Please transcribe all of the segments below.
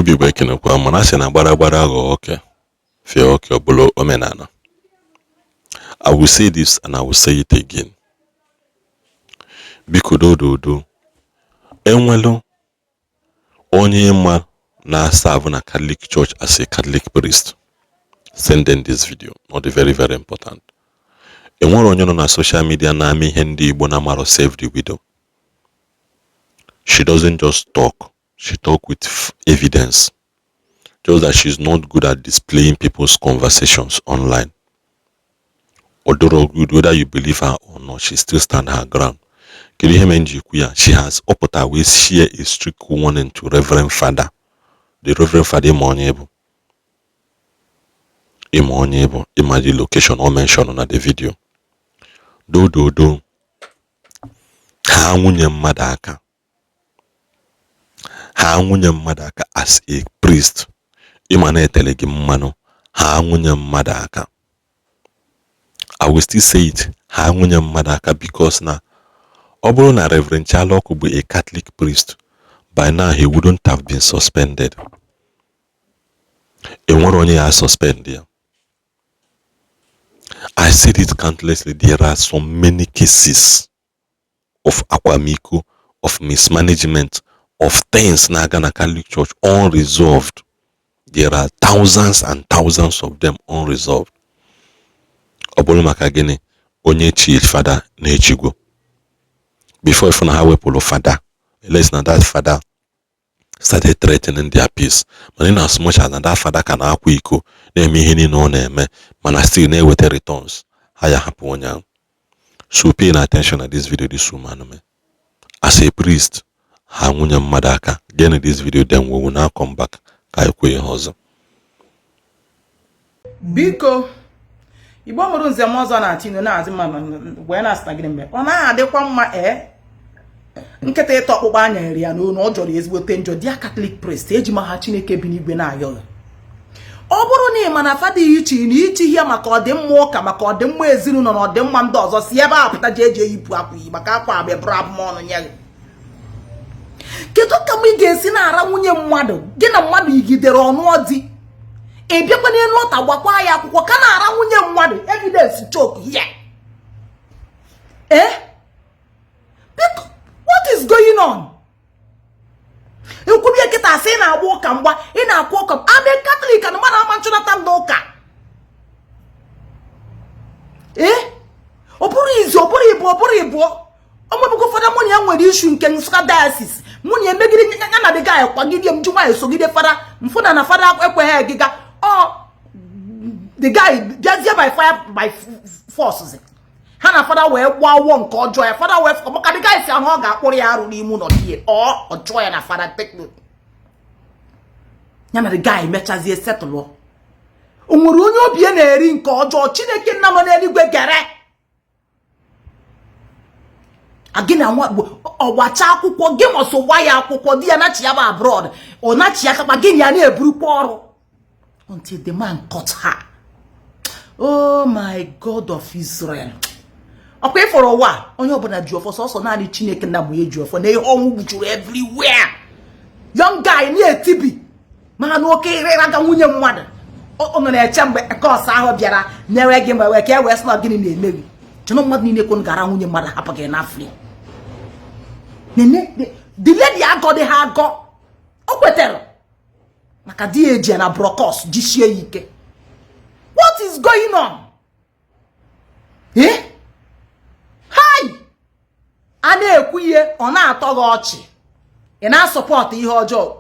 Obi Bekene kwa mana si na gbara okay. Fie okay obolo omenana. I will say this and I will say it again. Biko do. Enwelo onye ma na serve na Catholic Church as a Catholic priest. Send them this video. Not very, very important. Enwelo onye no na social media na ami ihe ndị Igbo na maro save the widow. She doesn't just talk. She talk with evidence. Just that she's not good at displaying people's conversations online. Although whether you believe her or not, she still stand her ground. She has up her way share a strict warning to Reverend Father. The Reverend Father imagine location or mention on the video. Do. Ha nwunye mmadụ aka as a priest. Imana etelegi mmano ha nwunye mmadụ aka. I will still say it, ha nwunye mmadụ aka, because na ọ bụrụ na Reverend Chalọkụ bụ a Catholic priest, by now he wouldn't have been suspended. Enwere onye ya suspend ya. I said it countlessly. There are so many cases of akwamiko, of mismanagement, of things na Ghana Catholic Church unresolved. There are thousands and thousands of them unresolved. Obolo maka gini onye chi father na echigo. Before if na ha wepụlụ father, unless na that father started threatening their peace. But in as much as that father can akwa iko na-eme ihe niile ọ na-eme, mana still na-eweta returns, ha ya hapụ onye ahụ. So paying attention at this video, this woman, as a priest, ha nwunye mmadụ aka. Again in this video, then we will now come back. Biko Igbo mụrụ nze m ọzọ na-atino na-azị mama wee na-asịta gịnị mgbe ọ na-adịkwa mma nkịta ịtọ ọkpụkpọ anya eri ya n'onu ọ jọrọ ezigbote njọ dia Catholic priest eji ma ha Chineke bi n'igwe na-ayọ. Ọ bụrụ na ị ma na fada ichi na ichi ihe maka ọdịmma ụka, maka ọdịmma ezinụlọ na ọdịmma ndị ọzọ, si ebe a pụta ji eji eyipụ akwa iyi maka akwa abịa bụrụ abụmọnụ nye gị. Kedu ka m ga-esi na-ara nwunye mmadụ gị na mmadụ yigidere ọnụ di ị bịakwa n'elu ọta gbakwa ya akwụkwọ ka na-ara nwunye mmadụ evidence choke here? What is going on? Ekwubie kịta asị na-agba ụka mgba ị na-akwa ụka. I'm a Catholic and mmadụ ama nchụnata ndị ụka. Ọ bụrụ izu, ọ bụrụ ibu ọmọbụgo fada mụ ya nwere issue nke Nsụka diocese. Mụ na emegide ya na the guy kwagide m jụma esogide fada mfụna na fada ekweghị giga. The guy bịazie by fire by forces. Ha na fada wee gbawo nke ọjọọ ya. Fada wee maka the guy si ahụ ọ ga-akpụrụ ya arụ n'ime ụlọ die ọ jụọ ya na fada tekno. Ya na the guy mechazie setụlụ. O nwere onye obi na-eri nke ọjọọ. Chineke nna nọ n'eluigwe gere. Agina ọgbacha akwụkwọ gị mọsụ gba ya akwụkwọ di ya nachi ya ba abroad ọ nachi ya kapa gị ya na-eburukwa ọrụ until the man caught her. Oh my God of Israel. Ọkwa ịfọrọ ụwa onye ọbụla ji ọfọ sọsọ naanị Chineke na bụ eji ọfọ na ihe ọnwụ gbujuru everywhere. Young guy na-etibi ma na oke ịrịraga nwunye mmadụ ọ nọ na-eche mgbe kọs ahụ bịara nyewe gị ma wee ka e wee sị na gịnị na-eme gị. Chọrọ mmadụ niile kwon gara nwunye mmadụ hapụ gị n'afọ. The lady agọdị ha agọ o kwetere maka di eji na brokos jisie ike. What is going on? Hi! A na-ekwu ihe ọ na-atọ gị ọchị, ị na-asọpọtụ ihe ọjọọ.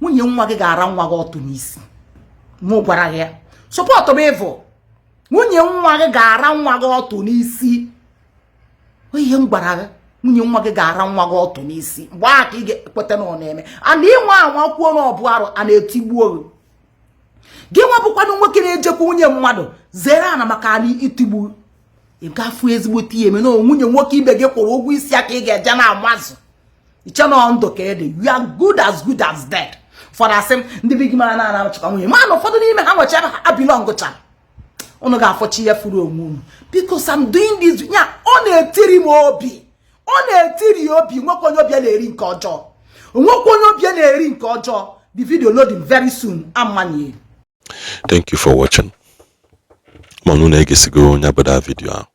Nwunye nwa gị ga-ara nwa gị ọtụ n'isi. Mụ gwara gị ya sọpọtụ bụ ịvụ. Nwunye nwa gị ga-ara nwa gị ọtụ n'isi. Ihe m gwara gị, nwunye nwa gị ga-ara nwa gị ọtụ n'isi. Mgbe a ka ị ga-ekweta na ọ na-eme. Ana ịnwa anwa kwuo na ọbụ arụ a na-etigbuo gị. Gị nwa bụkwanụ nwoke na-ejekwa nwunye mmadụ zere ana maka anyị itigbu. Ị gafu ezigbo tie eme na nwunye nwoke ibe gị kwụrụ ụgwọ isi aka ị ga-eje na amazụ. Iche na ndụ ka ede. You are good as dead. For asem ndị bigi mara na anachukwa nwunye. Ma na ụfọdụ n'ime ha nwecha ha belongcha. Unu ga-afọchi ya furu onwe unu. Because I'm doing this. Ya ọ na-etiri m obi. Ọ na-etiri obi nwekwa onye obi na-eri nke ọjọọ. Nwekwa onye obi na-eri nke ọjọọ. The video loading very soon. I'm Manuel. Thank you for watching. Manu na-egesigo nya bada video.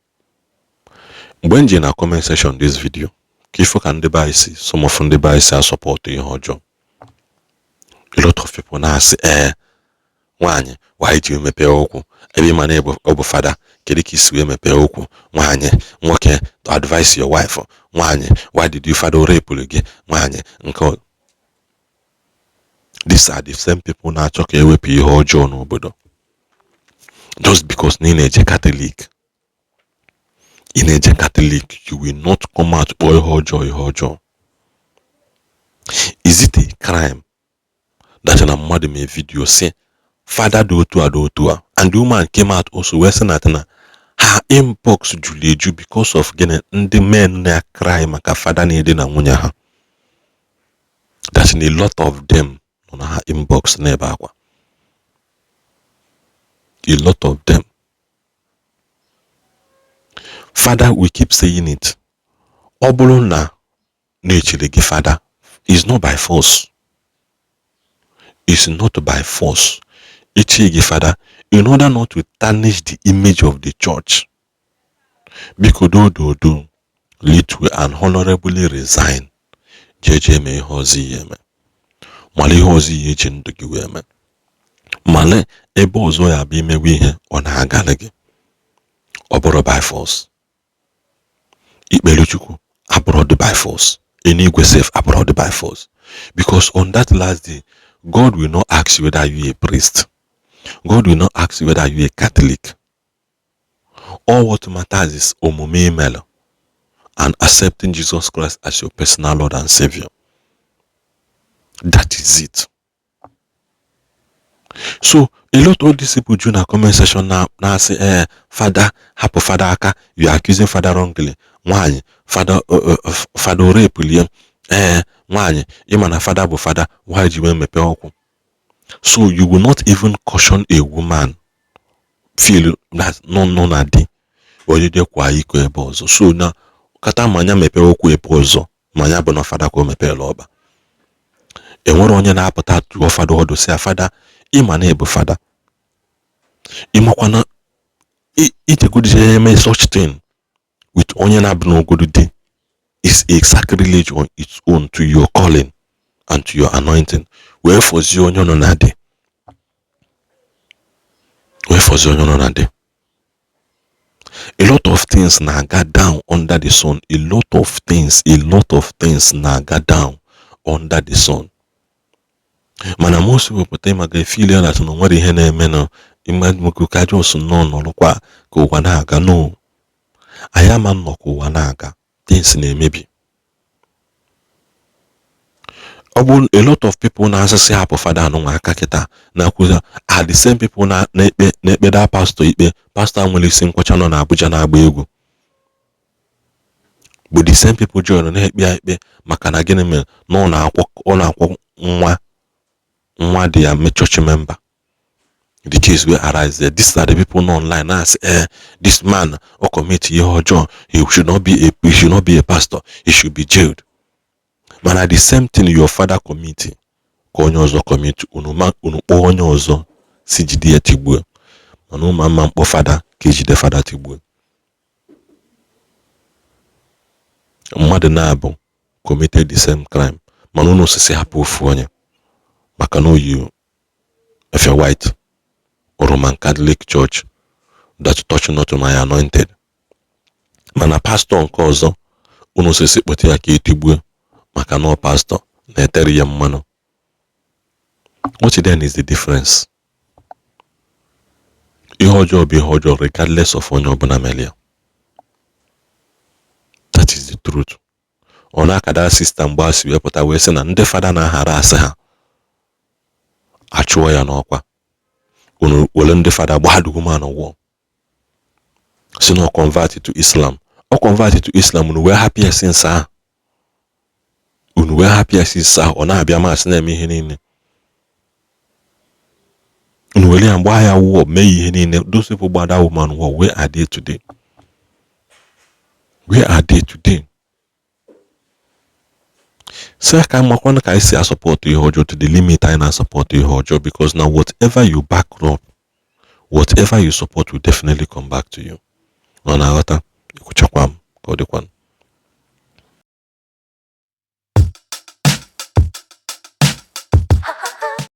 Mgbe nje na comment section this video, ka ifo ka ndị ba isi, some of ndị ba isi support ihe ọjọọ. A lot of people na asị nwaanyị why ji mepe okwu ebe ma na bụ fada kedu ka isi wee mepe okwu nwaanyị nwoke to advise your wife nwaanyị why did you father rape gị nwaanyị nke these are the same people na-achọ ka ewepụ ihe ọjọọ n'obodo just because na ị na-eje Catholic you will not come out kpọọ ihe ọjọọ. Is it a crime that na mmadụ mee video say father do otu a and the woman came out also wee sị na her inbox juru eju because of gịnị ndị men na-cry maka father na-ede na nwunye ha, that a lot of them nọ na her inbox na-ebe akwa, a lot of them. Father, we keep saying it. Ọ bụrụ na na-echere gị father is not by force. It's not by force. Echere gị father in order not to tarnish the image of the church. Biko do little and honorably resign. Jeje me ihe ọzọ ihe eme. Male ihe ọzọ ihe eji ndụ gị wee eme. Male ebe ọzọ ya bụ imewe ihe ọ na-agala gị. Ọ bụrụ by force. Ikpere Chukwu abroad by force. Enigwe safe abroad by force. Because on that last day, God will not ask you whether you are a priest. God will not ask you whether you are a Catholic. All what matters is omume imelo and accepting Jesus Christ as your personal Lord and Savior. That is it. So a lot of these people during a comment section now say, father, hapo father aka, you are accusing father wrongly. Why? Father rape William. Why? Imana father bu father, why do you mepe oku? So you will not even caution a woman feel that no na di. Or you de kwa iko ebozo. So na kata manya mepe oku ebozo. Manya bu na father ko mepe loba. Enwere onye na-apụta tụọ father odo say father ịma na ebu father ịmakwana itegudije eme such thing with onye na-abụ n'ogodo di is a sacrilege on its own to your calling and to your anointing. Where for onye nọ na di a lot of things na ga down under the sun. A lot of things na ga down under the sun. Mana most people put maga feel that no nwere ihe na-eme no imagine ka just no nọrọkwa ka ụwa na-aga no aya ma nnọkọ ụwa na-aga things na-emebi. A lot of people na-asị hapụ father anụ nwa aka kịta na-akwụza are the same people na-ekpe da pastor nwere isi nkwọcha nọ na Abuja na-agba egwu, but the same people join na-ekpe maka na gịnị mere na ọ na-akwọ nwa dị church member. The case will arise there. These are the people online now say, this man or commit ihe ọjọọ, he should not be a pastor, he should be jailed. Man, at the same thing your father committee ka onye ọzọ commit unu kpọọ onye ọzọ si jide ya tigbuo, mana ụmụ mma mkpọ father ka ejide father tigbuo. Mmadụ na-abụ committed the same crime, mana unu osisi hapụ ofu onye maka na you if you're white or Roman Catholic Church that touch not my anointed. Mana pastor nke ọzọ unu osisi kpọta ya ka etigbuo maka na pastor na-etere ya mmanụ. What then is the difference? Ihe ọjọọ bụ ihe ọjọọ regardless of onye ọbụla melia. That is the truth. Ọ na-akada system gbasi wepụta wee sị na ndị fada na-ahara asị ha achụọ ya n'ọkwa. Unu wele ndị fada gbahadu woman ọwụọ si na convert to Islam. Ọ convert to Islam unu wee happy since ahụ. Unu wee happy since ahụ ọ na-abịa masị na-eme ihe niile. Unu wele ya mgbe ya wụọ mee ihe niile. Those people gbada woman war, where are they today? Where are they today? say ka makwana ka isi support ihe ọjọọ to the limit I na support ihe ọjọọ, because now whatever you back up, whatever you support will definitely come back to you. Ọ na-aghọta? Ekwuchakwa m ka ọ dịkwa.